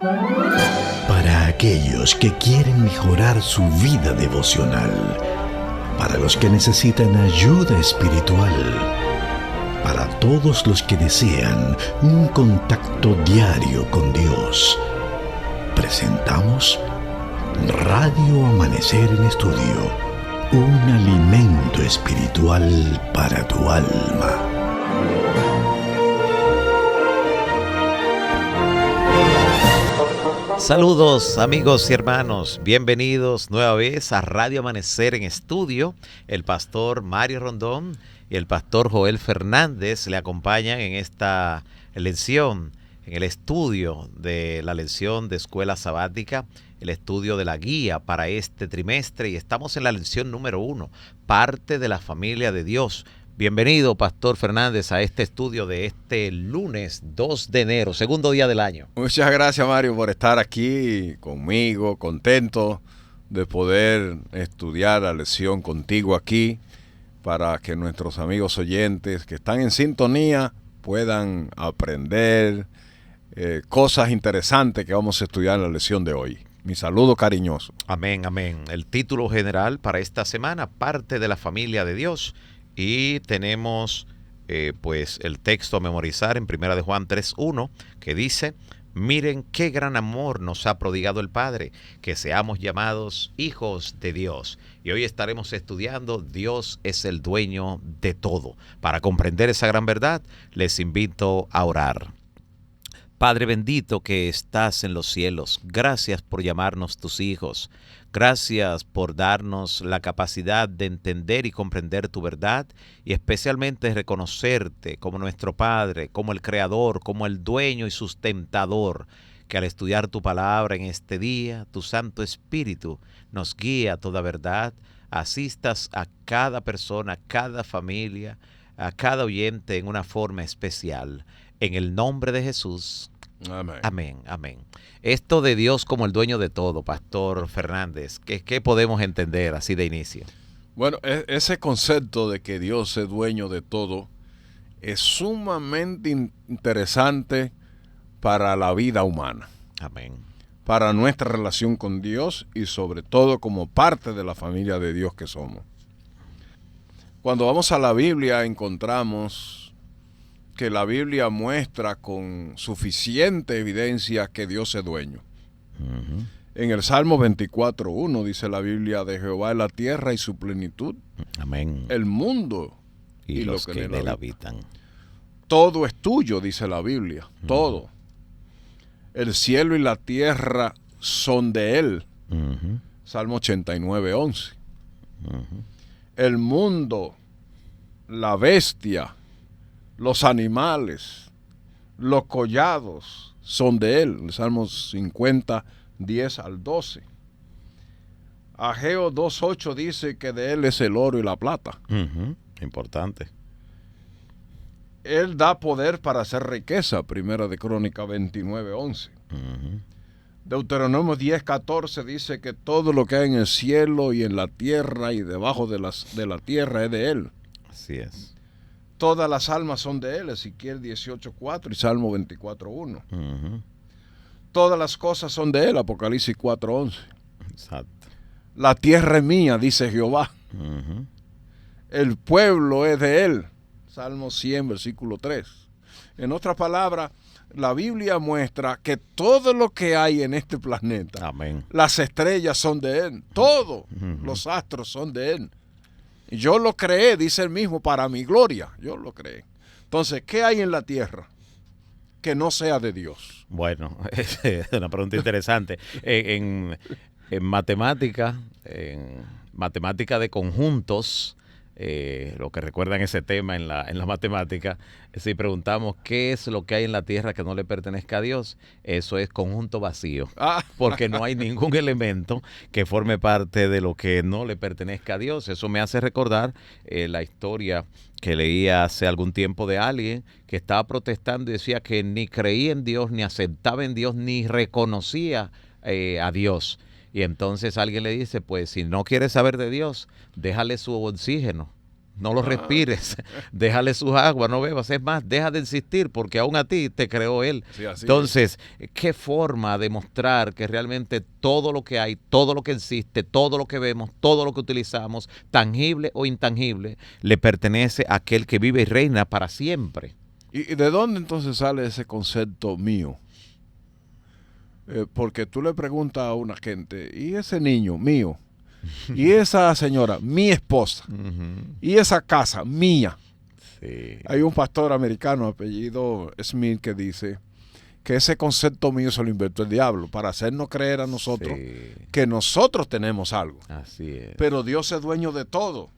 Para aquellos que quieren mejorar su vida devocional, para los que necesitan ayuda espiritual, para todos los que desean un contacto diario con Dios, presentamos Radio Amanecer en Estudio, un alimento espiritual para tu alma. Saludos amigos y hermanos, bienvenidos nueva vez a Radio Amanecer en Estudio. El pastor Mario Rondón y el pastor Joel Fernández le acompañan en esta lección, en el estudio de la lección de escuela sabática, el estudio de la guía para este trimestre, y estamos en la lección número 1, parte de la familia de Dios. Bienvenido, Pastor Fernández, a este estudio de este lunes 2 de enero, segundo día del año. Muchas gracias, Mario, por estar aquí conmigo, contento de poder estudiar la lección contigo aquí, para que nuestros amigos oyentes que están en sintonía puedan aprender cosas interesantes que vamos a estudiar en la lección de hoy. Mi saludo cariñoso. Amén, amén. El título general para esta semana, parte de la familia de Dios. Y tenemos pues el texto a memorizar en 1 de Juan 3:1, que dice: miren qué gran amor nos ha prodigado el Padre, que seamos llamados hijos de Dios. Y hoy estaremos estudiando Dios es el dueño de todo. Para comprender esa gran verdad, les invito a orar. Padre bendito que estás en los cielos, gracias por llamarnos tus hijos. Gracias por darnos la capacidad de entender y comprender tu verdad, y especialmente reconocerte como nuestro Padre, como el Creador, como el dueño y sustentador, que al estudiar tu palabra en este día, tu Santo Espíritu nos guía a toda verdad. Asistas a cada persona, a cada familia, a cada oyente en una forma especial. En el nombre de Jesús. Amén. Amén, amén. Esto de Dios como el dueño de todo, Pastor Fernández, ¿qué podemos entender así de inicio? Bueno, ese concepto de que Dios es dueño de todo es sumamente interesante para la vida humana. Amén. Para nuestra relación con Dios y sobre todo como parte de la familia de Dios que somos. Cuando vamos a la Biblia encontramos que la Biblia muestra con suficiente evidencia que Dios es dueño. Uh-huh. En el Salmo 24:1 dice la Biblia: de Jehová es la tierra y su plenitud, Amén. el mundo Y los que en él habitan. Todo es tuyo, dice la Biblia, todo. El cielo y la tierra son de él. Uh-huh. Salmo 89:11. Uh-huh. El mundo, la bestia, los animales, los collados son de él. El Salmo 50, 10 al 12. Ageo 2:8 dice que de él es el oro y la plata. Uh-huh. Importante. Él da poder para hacer riqueza. Primera de Crónica 29:11. Uh-huh. Deuteronomio 10:14 dice que todo lo que hay en el cielo y en la tierra y debajo de la tierra es de él. Así es. Todas las almas son de él. Ezequiel 18:4 y Salmo 24:1. Uh-huh. Todas las cosas son de él. Apocalipsis 4:11. Exacto. La tierra es mía, dice Jehová. Uh-huh. El pueblo es de él. Salmo 100, versículo 3. En otras palabras, la Biblia muestra que todo lo que hay en este planeta, Amén. las estrellas son de él, todos Uh-huh. los astros son de él. Y yo lo creé, dice él mismo, para mi gloria. Yo lo creé. Entonces, ¿qué hay en la tierra que no sea de Dios? Bueno, es una pregunta interesante. En matemática de conjuntos, lo que recuerdan ese tema en la matemática, si preguntamos qué es lo que hay en la tierra que no le pertenezca a Dios, eso es conjunto vacío, porque no hay ningún elemento que forme parte de lo que no le pertenezca a Dios. Eso me hace recordar la historia que leí hace algún tiempo de alguien que estaba protestando y decía que ni creía en Dios, ni aceptaba en Dios, ni reconocía a Dios. Y entonces alguien le dice, pues si no quieres saber de Dios, déjale su oxígeno. no lo respires, déjale sus aguas, no bebas. Es más, deja de insistir porque aún a ti te creó Él. Sí, así Entonces, ¿qué forma de mostrar que realmente todo lo que hay, todo lo que existe, todo lo que vemos, todo lo que utilizamos, tangible o intangible, le pertenece a aquel que vive y reina para siempre? ¿Y de dónde entonces sale ese concepto mío? Porque tú le preguntas a una gente, ¿y ese niño mío? ¿Y esa señora? Mi esposa. ¿Y esa casa? Mía. Sí. Hay un pastor americano apellido Smith que dice que ese concepto mío se lo inventó el diablo para hacernos creer a nosotros que nosotros tenemos algo. Así es. Pero Dios es dueño de todo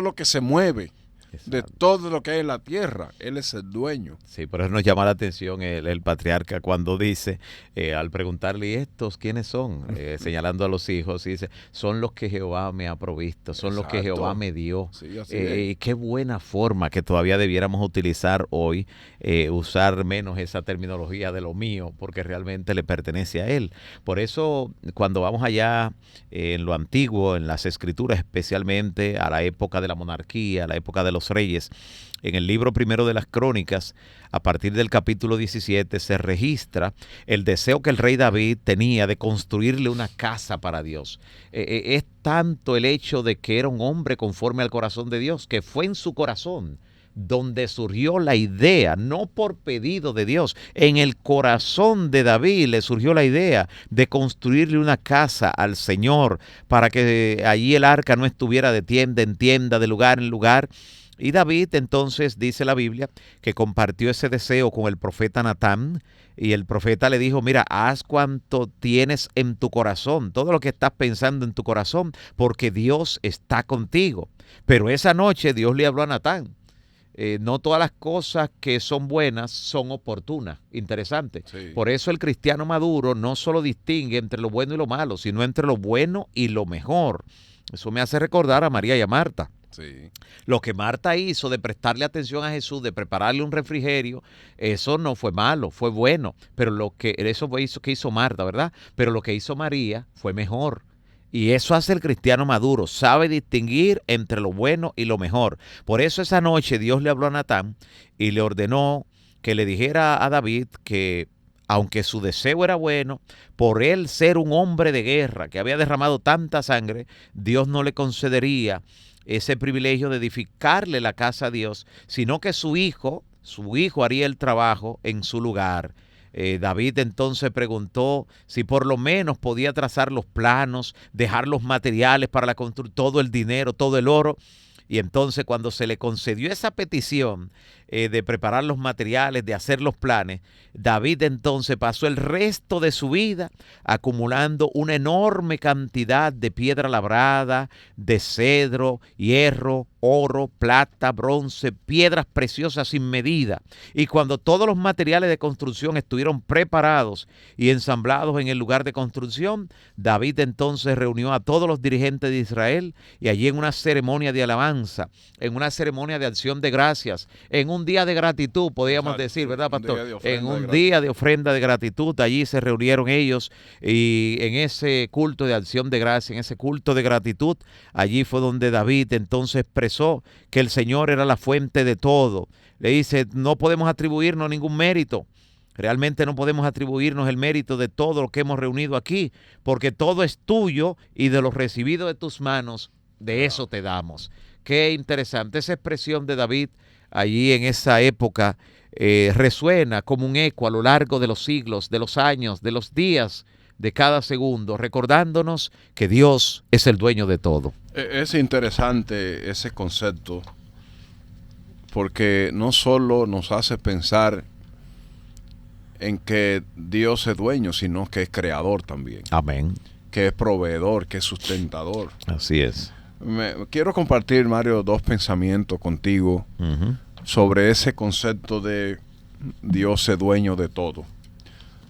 lo que se mueve. Exacto. De todo lo que hay en la tierra. Él es el dueño. Sí, por eso nos llama la atención el patriarca cuando dice, al preguntarle, ¿y estos quiénes son? Señalando a los hijos, y dice, son los que Jehová me ha provisto, son los que Jehová me dio. Sí, así es. Qué buena forma que todavía debiéramos utilizar hoy, usar menos esa terminología de lo mío, porque realmente le pertenece a Él. Por eso, cuando vamos allá en lo antiguo, en las escrituras, especialmente a la época de la monarquía, a la época de los reyes, en el libro primero de las Crónicas, a partir del capítulo 17, se registra el deseo que el rey David tenía de construirle una casa para Dios. Es tanto el hecho de que era un hombre conforme al corazón de Dios, que fue en su corazón donde surgió la idea, no por pedido de Dios. En el corazón de David le surgió la idea de construirle una casa al Señor para que allí el arca no estuviera de tienda en tienda, de lugar en lugar. Y David entonces, dice la Biblia, que compartió ese deseo con el profeta Natán, y el profeta le dijo, mira, haz cuanto tienes en tu corazón, todo lo que estás pensando en tu corazón, porque Dios está contigo. Pero esa noche Dios le habló a Natán. No todas las cosas que son buenas son oportunas. Interesante. Sí. Por eso el cristiano maduro no solo distingue entre lo bueno y lo malo, sino entre lo bueno y lo mejor. Eso me hace recordar a María y a Marta. Sí. Lo que Marta hizo de prestarle atención a Jesús, de prepararle un refrigerio, eso no fue malo, fue bueno. Pero eso fue que hizo Marta, ¿verdad? Pero lo que hizo María fue mejor. Y eso hace el cristiano maduro, sabe distinguir entre lo bueno y lo mejor. Por eso esa noche Dios le habló a Natán y le ordenó que le dijera a David que, aunque su deseo era bueno, por él ser un hombre de guerra que había derramado tanta sangre, Dios no le concedería ese privilegio de edificarle la casa a Dios, sino que su hijo haría el trabajo en su lugar. David entonces preguntó si por lo menos podía trazar los planos, dejar los materiales para la construcción, todo el dinero, todo el oro. Y entonces cuando se le concedió esa petición de preparar los materiales, de hacer los planes, David entonces pasó el resto de su vida acumulando una enorme cantidad de piedra labrada, de cedro, hierro, oro, plata, bronce, piedras preciosas sin medida. Y cuando todos los materiales de construcción estuvieron preparados y ensamblados en el lugar de construcción, David entonces reunió a todos los dirigentes de Israel y allí en una ceremonia de alabanza, en una ceremonia de acción de gracias, en un día de gratitud, podríamos decir, ¿verdad, pastor? En un día de ofrenda de gratitud, allí se reunieron ellos y en ese culto de acción de gracias, en ese culto de gratitud, allí fue donde David entonces expresó que el Señor era la fuente de todo. Le dice, no podemos atribuirnos ningún mérito. Realmente no podemos atribuirnos el mérito de todo lo que hemos reunido aquí, porque todo es tuyo y de lo recibido de tus manos, de eso te damos. Qué interesante. Esa expresión de David allí en esa época resuena como un eco a lo largo de los siglos, de los años, de los días, de cada segundo, recordándonos que Dios es el dueño de todo. Es interesante ese concepto, porque no solo nos hace pensar en que Dios es dueño, sino que es creador también. Amén. Que es proveedor, que es sustentador. Así es. Quiero compartir, Mario, dos pensamientos contigo sobre ese concepto de Dios es dueño de todo.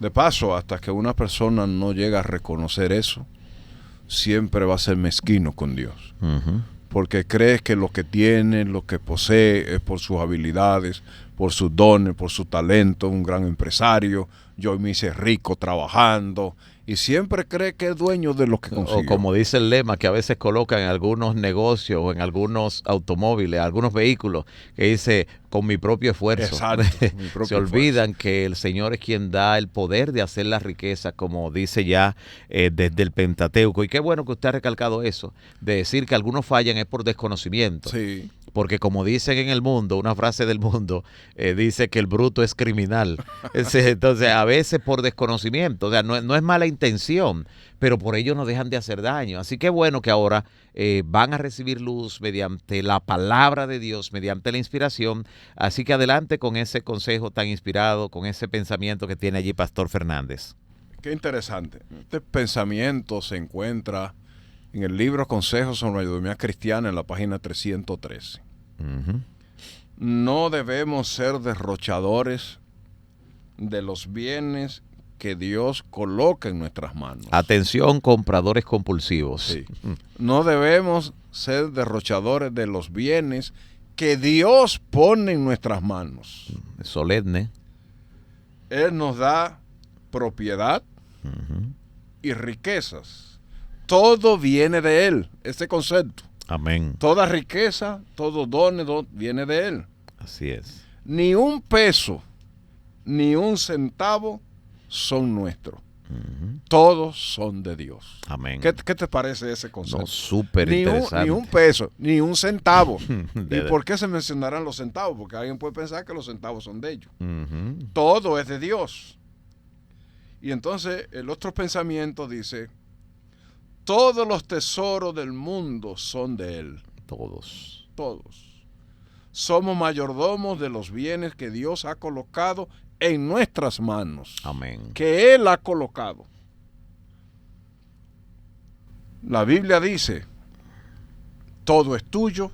De paso, hasta que una persona no llega a reconocer eso, siempre va a ser mezquino con Dios. Porque cree que lo que tiene, lo que posee, es por sus habilidades, por sus dones, por su talento, un gran empresario. Yo me hice rico trabajando y siempre cree que es dueño de lo que consiguió. O como dice el lema que a veces colocan en algunos negocios o en algunos automóviles, algunos vehículos, que dice con mi propio esfuerzo. Exacto, mi propio Se olvidan que el Señor es quien da el poder de hacer la riqueza, como dice ya desde el Pentateuco. Y qué bueno que usted ha recalcado eso, de decir que algunos fallan es por desconocimiento. Sí. Porque como dicen en el mundo, una frase del mundo, dice que el bruto es criminal. Entonces, a veces por desconocimiento, o sea, no es mala intención, pero por ello no dejan de hacer daño. Así que bueno que ahora van a recibir luz mediante la palabra de Dios, mediante la inspiración. Así que adelante con ese consejo tan inspirado, con ese pensamiento que tiene allí Pastor Fernández. Qué interesante. Este pensamiento se encuentra en el libro Consejos sobre la Mayordomía Cristiana en la página 313. Uh-huh. No debemos ser derrochadores de los bienes que Dios coloca en nuestras manos. Atención, compradores compulsivos. Sí. No debemos ser derrochadores de los bienes que Dios pone en nuestras manos. Solemne. Él nos da propiedad y riquezas. Todo viene de Él, este concepto. Amén. Toda riqueza, todo don viene de Él. Así es. Ni un peso, ni un centavo son nuestros. Todos son de Dios. Amén. ¿Qué te parece ese concepto? No, súper interesante. Ni un peso, ni un centavo. De- ¿Y por qué se mencionarán los centavos? Porque alguien puede pensar que los centavos son de ellos. Ujú. Todo es de Dios. Y entonces el otro pensamiento dice, todos los tesoros del mundo son de Él. Todos. Todos. Somos mayordomos de los bienes que Dios ha colocado en nuestras manos. Amén. Que Él ha colocado. La Biblia dice, todo es tuyo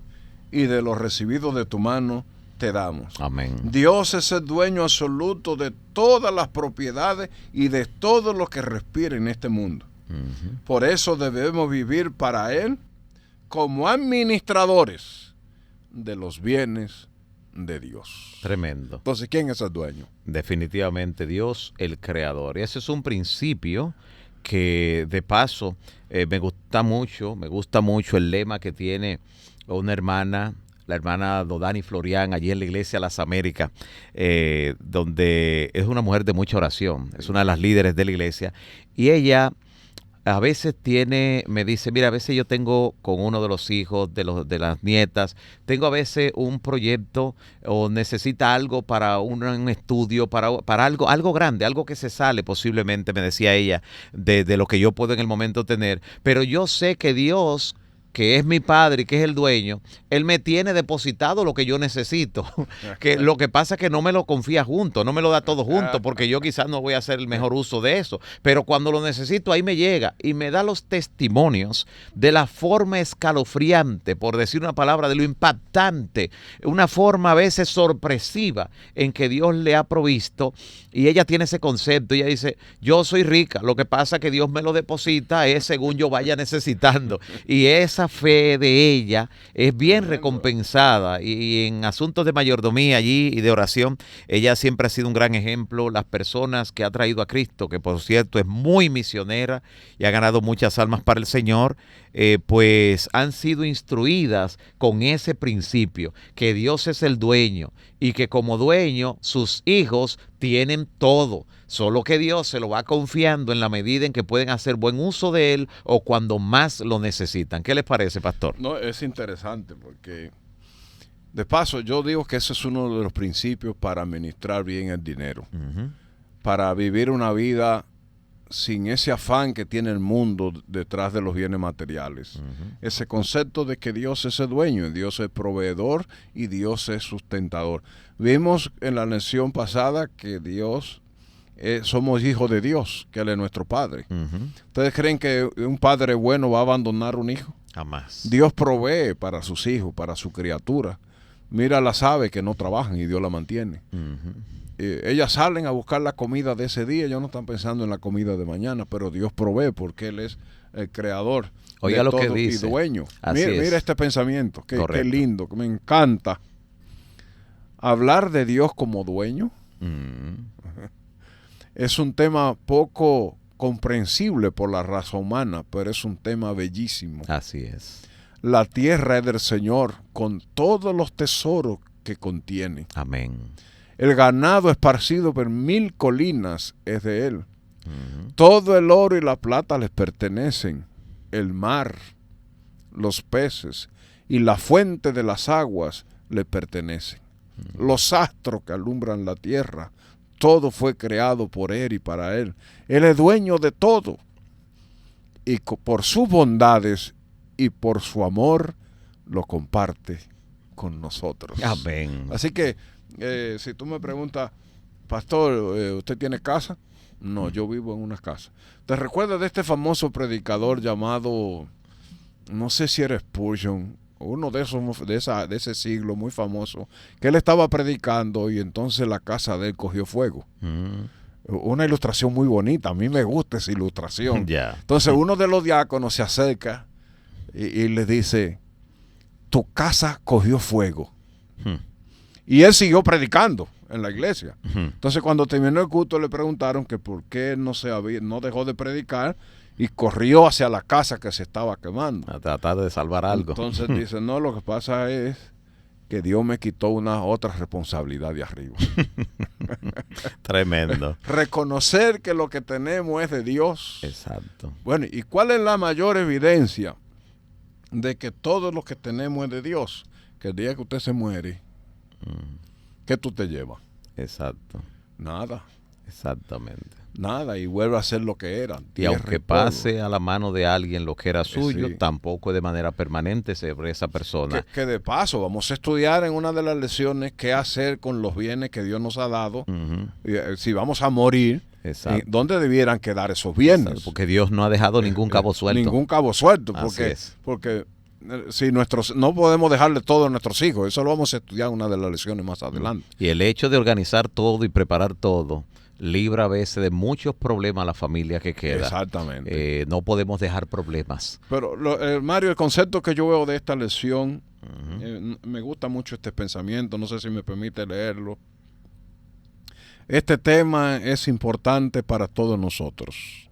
y de lo recibido de tu mano te damos. Amén. Dios es el dueño absoluto de todas las propiedades y de todo lo que respira en este mundo. Ujú. Por eso debemos vivir para Él como administradores de los bienes de Dios. Tremendo. Entonces, ¿quién es el dueño? Definitivamente Dios, el creador. Y ese es un principio que de paso me gusta mucho el lema que tiene una hermana, la hermana Dodani Florian, allí en la Iglesia Las Américas, donde es una mujer de mucha oración, es una de las líderes de la iglesia, y ella a veces me dice, mira, a veces yo tengo con uno de los hijos, de las nietas, tengo a veces un proyecto o necesita algo para un estudio, para algo grande, algo que se sale posiblemente, me decía ella, de lo que yo puedo en el momento tener, pero yo sé que Dios, que es mi padre y que es el dueño, él me tiene depositado lo que yo necesito. Que lo que pasa es que no me lo confía junto, no me lo da todo junto, porque yo quizás no voy a hacer el mejor uso de eso. Pero cuando lo necesito, ahí me llega y me da los testimonios de la forma escalofriante, por decir una palabra, de lo impactante, una forma a veces sorpresiva en que Dios le ha provisto. Y ella tiene ese concepto, ella dice, yo soy rica, lo que pasa es que Dios me lo deposita es según yo vaya necesitando. Y esa fe de ella es bien recompensada, y en asuntos de mayordomía allí y de oración, ella siempre ha sido un gran ejemplo. Las personas que ha traído a Cristo, que por cierto es muy misionera y ha ganado muchas almas para el Señor, pues han sido instruidas con ese principio, que Dios es el dueño y que como dueño sus hijos tienen todo, solo que Dios se lo va confiando en la medida en que pueden hacer buen uso de él o cuando más lo necesitan. ¿Qué les parece, pastor? No, es interesante porque, de paso, yo digo que ese es uno de los principios para administrar bien el dinero, para vivir una vida sin ese afán que tiene el mundo detrás de los bienes materiales. Ese concepto de que Dios es el dueño, Dios es proveedor y Dios es sustentador. Vimos en la lección pasada que Dios, somos hijos de Dios, que Él es nuestro Padre. ¿Ustedes creen que un padre bueno va a abandonar un hijo? Jamás. Dios provee para sus hijos, para su criatura. Mira las aves que no trabajan y Dios la mantiene. Ellas salen a buscar la comida de ese día, ellos no están pensando en la comida de mañana, pero Dios provee porque Él es el creador. Oiga de lo todo que dice. Y dueño. Así Mira es. este pensamiento, qué Correcto. lindo, que me encanta. hablar de Dios como dueño es un tema poco comprensible por la raza humana, pero es un tema bellísimo. Así es. La tierra es del Señor, con todos los tesoros que contiene. Amén. El ganado esparcido por 1000 colinas es de Él. Todo el oro y la plata les pertenecen. El mar, los peces y la fuente de las aguas le pertenecen. Los astros que alumbran la tierra, todo fue creado por Él y para Él. Él es dueño de todo. Y por sus bondades y por su amor lo comparte con nosotros. Amén. Así que si tú me preguntas, pastor, ¿usted tiene casa? No, yo vivo en una casa. ¿Te recuerdas de este famoso predicador llamado, no sé si era Spurgeon, uno de esos de ese siglo muy famoso, que él estaba predicando y entonces la casa de él cogió fuego? Una ilustración muy bonita, a mí me gusta esa ilustración. Entonces uno de los diáconos se acerca y le dice, tu casa cogió fuego. Y él siguió predicando en la iglesia. Entonces cuando terminó el culto le preguntaron que por qué no dejó de predicar y corrió hacia la casa que se estaba quemando. A tratar de salvar algo. Entonces dice, no, lo que pasa es que Dios me quitó una otra responsabilidad de arriba. Tremendo. Reconocer que lo que tenemos es de Dios. Exacto. Bueno, ¿y cuál es la mayor evidencia de que todo lo que tenemos es de Dios? Que el día que usted se muere, ¿qué tú te llevas? Exacto. Nada. Exactamente. Nada, y vuelve a ser lo que era. Y aunque pase a la mano de alguien lo que era suyo, sí, tampoco de manera permanente sobre esa persona. Que de paso vamos a estudiar en una de las lecciones qué hacer con los bienes que Dios nos ha dado. Si vamos a morir, ¿dónde debieran quedar esos bienes? Exacto, porque Dios no ha dejado ningún cabo suelto. Ningún cabo suelto, porque si no podemos dejarle todo a nuestros hijos. Eso lo vamos a estudiar en una de las lecciones más adelante. Y el hecho de organizar todo y preparar todo libra a veces de muchos problemas a la familia que queda. Exactamente. No podemos dejar problemas. Pero, Mario, el concepto que yo veo de esta lección, me gusta mucho este pensamiento, no sé si me permite leerlo. Este tema es importante para todos nosotros.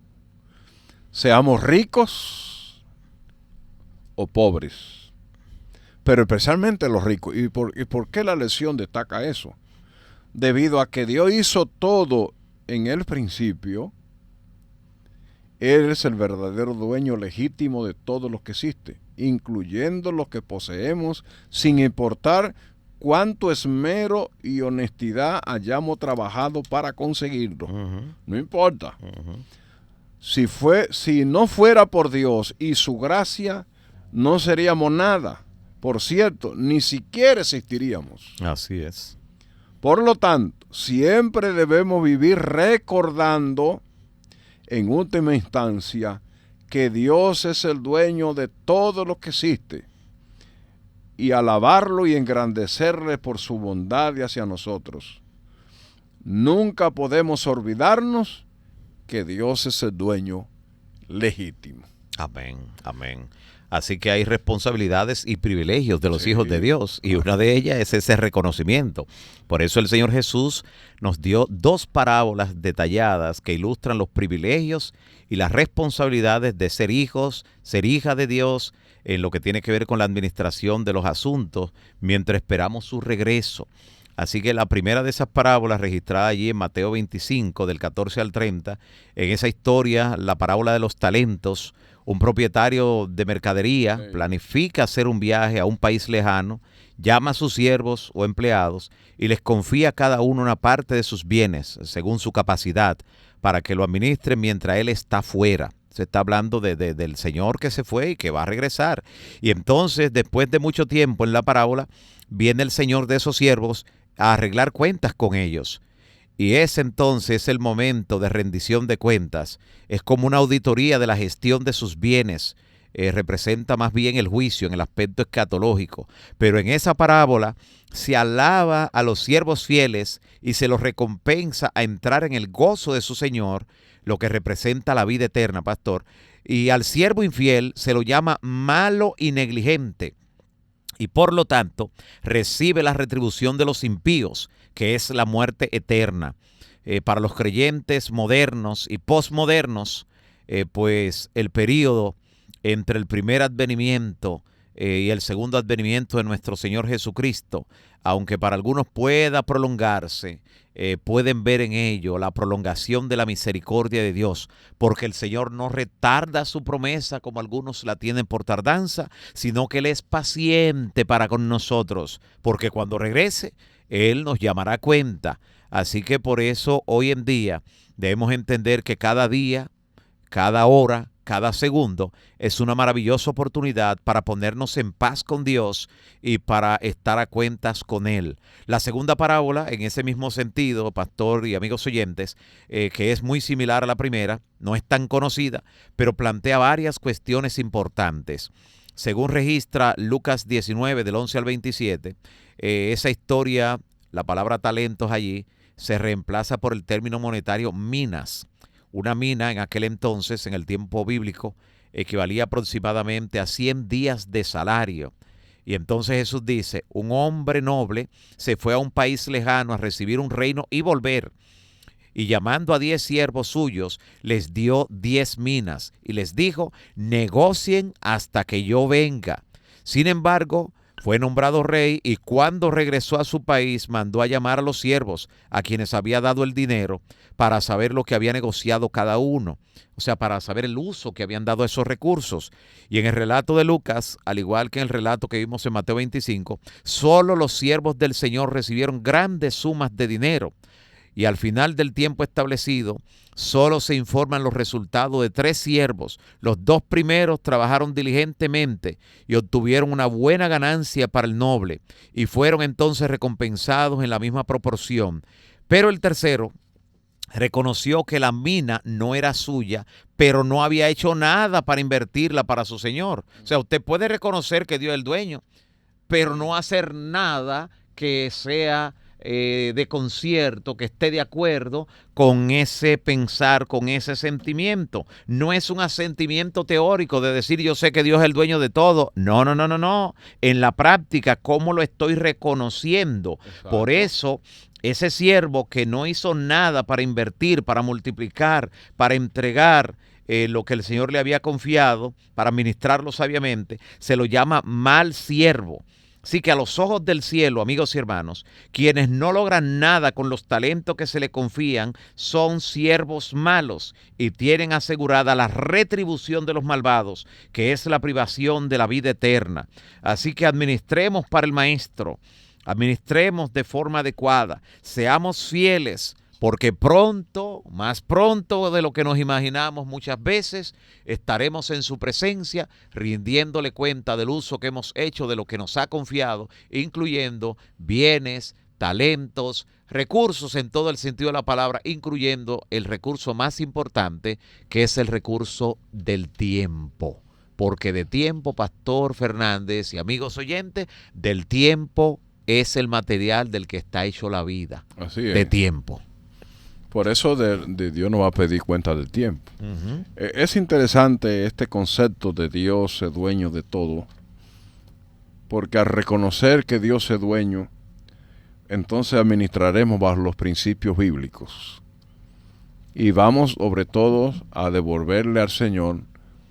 Seamos ricos o pobres, pero especialmente los ricos. ¿Y por qué la lección destaca eso? Debido a que Dios hizo todo en el principio, Él es el verdadero dueño legítimo de todo lo que existe, incluyendo lo que poseemos, sin importar cuánto esmero y honestidad hayamos trabajado para conseguirlo. No importa. Si no fuera por Dios y su gracia, no seríamos nada. Por cierto, ni siquiera existiríamos. Así es. Por lo tanto, siempre debemos vivir recordando, en última instancia, que Dios es el dueño de todo lo que existe, y alabarlo y engrandecerle por su bondad hacia nosotros. Nunca podemos olvidarnos que Dios es el dueño legítimo. Amén, amén. Así que hay responsabilidades y privilegios de los hijos de Dios, y una de ellas es ese reconocimiento. Por eso el Señor Jesús nos dio 2 parábolas detalladas que ilustran los privilegios y las responsabilidades de ser hijos, ser hija de Dios, en lo que tiene que ver con la administración de los asuntos mientras esperamos su regreso. Así que la primera de esas parábolas registrada allí en Mateo 25, del 14 al 30, en esa historia, la parábola de los talentos, un propietario de mercadería planifica hacer un viaje a un país lejano, llama a sus siervos o empleados y les confía a cada uno una parte de sus bienes, según su capacidad, para que lo administren mientras él está fuera. Se está hablando del señor que se fue y que va a regresar. Y entonces, después de mucho tiempo en la parábola, viene el señor de esos siervos a arreglar cuentas con ellos. Y ese entonces es el momento de rendición de cuentas. Es como una auditoría de la gestión de sus bienes. Representa más bien el juicio en el aspecto escatológico. Pero en esa parábola se alaba a los siervos fieles y se los recompensa a entrar en el gozo de su Señor, lo que representa la vida eterna, pastor. Y al siervo infiel se lo llama malo y negligente. y por lo tanto recibe la retribución de los impíos, que es la muerte eterna. Para los creyentes modernos y posmodernos, pues el período entre el primer advenimiento y el segundo advenimiento de nuestro Señor Jesucristo, aunque para algunos pueda prolongarse, pueden ver en ello la prolongación de la misericordia de Dios, porque el Señor no retarda su promesa como algunos la tienen por tardanza, sino que Él es paciente para con nosotros, porque cuando regrese, Él nos llamará a cuenta. Así que por eso hoy en día debemos entender que cada día, cada hora, cada segundo es una maravillosa oportunidad para ponernos en paz con Dios y para estar a cuentas con Él. La segunda parábola, en ese mismo sentido, pastor y amigos oyentes, que es muy similar a la primera, no es tan conocida, pero plantea varias cuestiones importantes. Según registra Lucas 19, del 11 al 27, esa historia, la palabra talentos allí, se reemplaza por el término monetario minas. Una mina en aquel entonces, en el tiempo bíblico, equivalía aproximadamente a 100 días de salario. Y entonces Jesús dice, un hombre noble se fue a un país lejano a recibir un reino y volver. Y llamando a 10 siervos suyos, les dio 10 minas y les dijo, negocien hasta que yo venga. Sin embargo, fue nombrado rey y cuando regresó a su país mandó a llamar a los siervos a quienes había dado el dinero para saber lo que había negociado cada uno, o sea, para saber el uso que habían dado a esos recursos. Y en el relato de Lucas, al igual que en el relato que vimos en Mateo 25, solo los siervos del Señor recibieron grandes sumas de dinero. Y al final del tiempo establecido, solo se informan los resultados de 3 siervos. Los 2 primeros trabajaron diligentemente y obtuvieron una buena ganancia para el noble, y fueron entonces recompensados en la misma proporción. Pero el tercero reconoció que la mina no era suya, pero no había hecho nada para invertirla para su señor. O sea, usted puede reconocer que Dios es el dueño, pero no hacer nada que sea de concierto, que esté de acuerdo con ese pensar, con ese sentimiento. No es un asentimiento teórico de decir yo sé que Dios es el dueño de todo. No. En la práctica, ¿cómo lo estoy reconociendo? Exacto. Por eso, ese siervo que no hizo nada para invertir, para multiplicar, para entregar lo que el Señor le había confiado, para administrarlo sabiamente, se lo llama mal siervo. Así que a los ojos del cielo, amigos y hermanos, quienes no logran nada con los talentos que se le confían son siervos malos y tienen asegurada la retribución de los malvados, que es la privación de la vida eterna. Así que administremos para el Maestro, administremos de forma adecuada, seamos fieles, porque pronto, más pronto de lo que nos imaginamos muchas veces, estaremos en su presencia rindiéndole cuenta del uso que hemos hecho de lo que nos ha confiado, incluyendo bienes, talentos, recursos en todo el sentido de la palabra, incluyendo el recurso más importante, que es el recurso del tiempo. Porque de tiempo, Pastor Fernández y amigos oyentes, del tiempo es el material del que está hecho la vida. Así es. De tiempo. Por eso de Dios nos va a pedir cuenta del tiempo. Uh-huh. Es interesante este concepto de Dios es dueño de todo, porque al reconocer que Dios es dueño, entonces administraremos bajo los principios bíblicos y vamos sobre todo a devolverle al Señor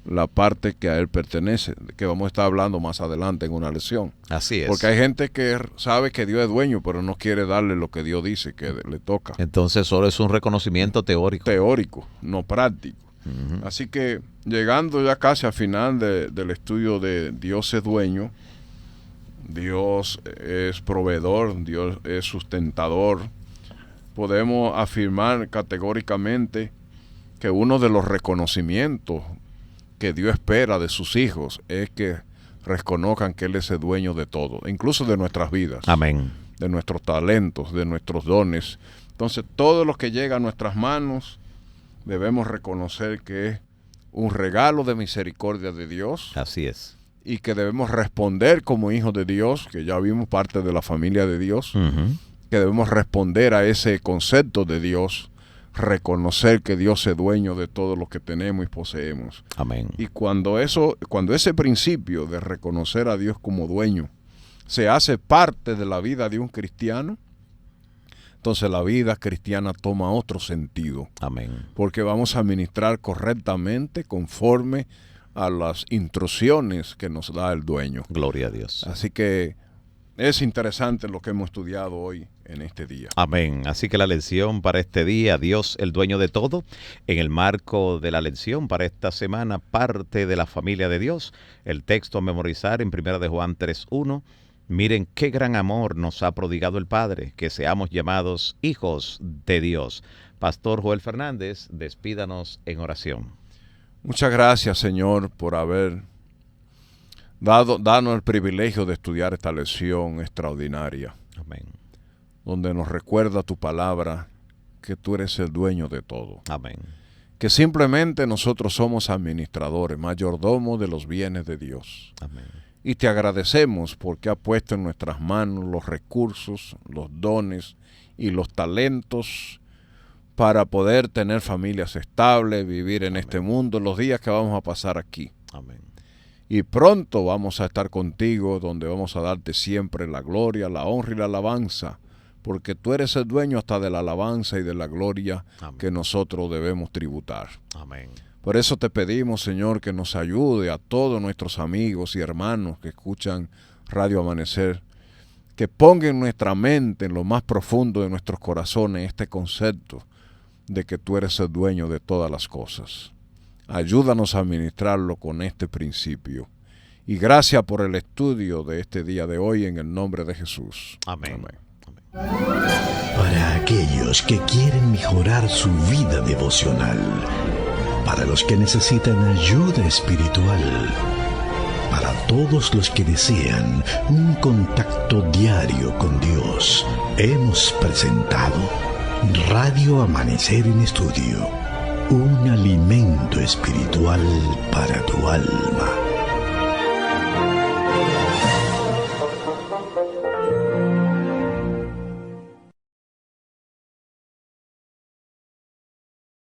la parte que a Él pertenece, que vamos a estar hablando más adelante en una lección. Así es. Porque hay gente que sabe que Dios es dueño, pero no quiere darle lo que Dios dice que le toca. Entonces solo es un reconocimiento teórico. Teórico, no práctico. Uh-huh. Así que llegando ya casi al final del estudio de Dios es dueño, Dios es proveedor, Dios es sustentador, podemos afirmar categóricamente que uno de los reconocimientos que Dios espera de sus hijos es que reconozcan que Él es el dueño de todo, incluso de nuestras vidas. Amén. De nuestros talentos, de nuestros dones. Entonces, todo lo que llega a nuestras manos debemos reconocer que es un regalo de misericordia de Dios. Así es. Y que debemos responder como hijos de Dios, que ya vimos parte de la familia de Dios, uh-huh. Que debemos responder a ese concepto de Dios, reconocer que Dios es dueño de todo lo que tenemos y poseemos. Amén. Y cuando ese principio de reconocer a Dios como dueño se hace parte de la vida de un cristiano, entonces la vida cristiana toma otro sentido. Amén. Porque vamos a ministrar correctamente conforme a las instrucciones que nos da el dueño. Gloria a Dios. Así que es interesante lo que hemos estudiado hoy en este día. Amén. Así que la lección para este día, Dios el dueño de todo, en el marco de la lección para esta semana, parte de la familia de Dios, el texto a memorizar en 1 de Juan 3:1. Miren qué gran amor nos ha prodigado el Padre, que seamos llamados hijos de Dios. Pastor Joel Fernández, despídanos en oración. Muchas gracias, Señor, por haber darnos el privilegio de estudiar esta lección extraordinaria. Amén. Donde nos recuerda tu palabra, que tú eres el dueño de todo. Amén. Que simplemente nosotros somos administradores, mayordomos de los bienes de Dios. Amén. Y te agradecemos porque has puesto en nuestras manos los recursos, los dones y los talentos para poder tener familias estables, vivir en este mundo, los días que vamos a pasar aquí. Amén. Y pronto vamos a estar contigo, donde vamos a darte siempre la gloria, la honra y la alabanza, porque tú eres el dueño hasta de la alabanza y de la gloria Amén. que nosotros debemos tributar. Amén. Por eso te pedimos, Señor, que nos ayude a todos nuestros amigos y hermanos que escuchan Radio Amanecer, que ponga en nuestra mente, en lo más profundo de nuestros corazones, este concepto de que tú eres el dueño de todas las cosas. Ayúdanos a administrarlo con este principio. Y gracias por el estudio de este día de hoy en el nombre de Jesús. Amén. Amén. Para aquellos que quieren mejorar su vida devocional, para los que necesitan ayuda espiritual, para todos los que desean un contacto diario con Dios, hemos presentado Radio Amanecer en Estudio, un alimento espiritual para tu alma.